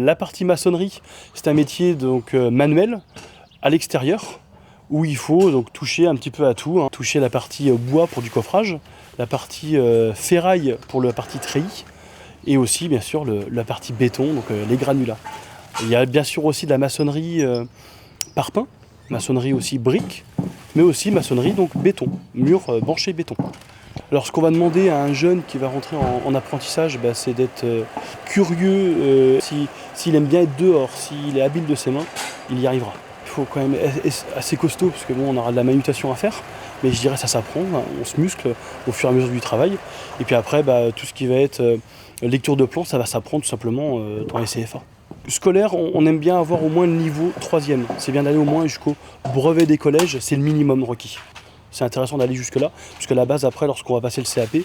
La partie maçonnerie, c'est un métier donc manuel, à l'extérieur, où il faut donc toucher un petit peu à tout, hein. Toucher la partie bois pour du coffrage, la partie ferraille pour la partie treillis, et aussi bien sûr la partie béton, donc les granulats. Il y a bien sûr aussi de la maçonnerie parpaing, maçonnerie aussi brique, mais aussi maçonnerie donc béton, mur banché béton. Alors ce qu'on va demander à un jeune qui va rentrer en apprentissage, c'est d'être curieux, s'il aime bien être dehors, s'il est habile de ses mains, il y arrivera. Il faut quand même être assez costaud parce que on aura de la manutention à faire, mais je dirais ça s'apprend, hein, on se muscle au fur et à mesure du travail. Et puis après, tout ce qui va être lecture de plans, ça va s'apprendre tout simplement dans les CFA. Scolaire, on aime bien avoir au moins le niveau 3e. C'est bien d'aller au moins jusqu'au brevet des collèges, c'est le minimum requis. C'est intéressant d'aller jusque-là, puisque la base après, lorsqu'on va passer le CAP,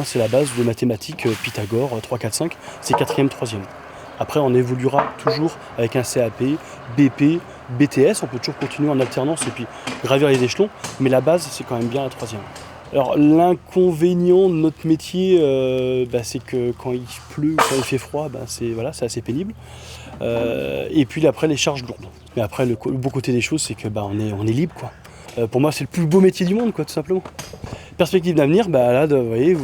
c'est la base de mathématiques, Pythagore, 3, 4, 5, c'est 4e, 3e. Après, on évoluera toujours avec un CAP, BP, BTS, on peut toujours continuer en alternance et puis gravir les échelons, mais la base, c'est quand même bien la 3e. Alors l'inconvénient de notre métier, c'est que quand il pleut, quand il fait froid, c'est assez pénible. Et puis après, les charges lourdes. Mais après, le beau côté des choses, c'est que on est libre, quoi. Pour moi, c'est le plus beau métier du monde, quoi, tout simplement. Perspective d'avenir, vous voyez,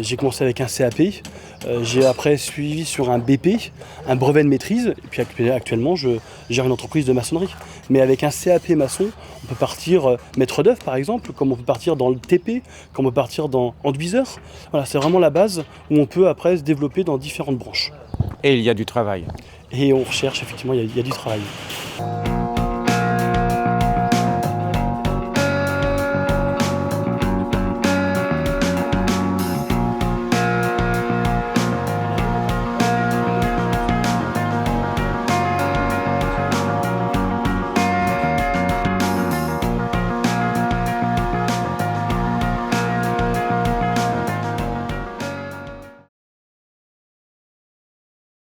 j'ai commencé avec un CAP, j'ai après suivi sur un BP, un brevet de maîtrise, et puis actuellement, je gère une entreprise de maçonnerie. Mais avec un CAP maçon, on peut partir maître d'œuvre, par exemple, comme on peut partir dans le TP, comme on peut partir dans enduiseur. Voilà, c'est vraiment la base où on peut après se développer dans différentes branches. Et il y a du travail. Et on recherche, effectivement, il y a du travail.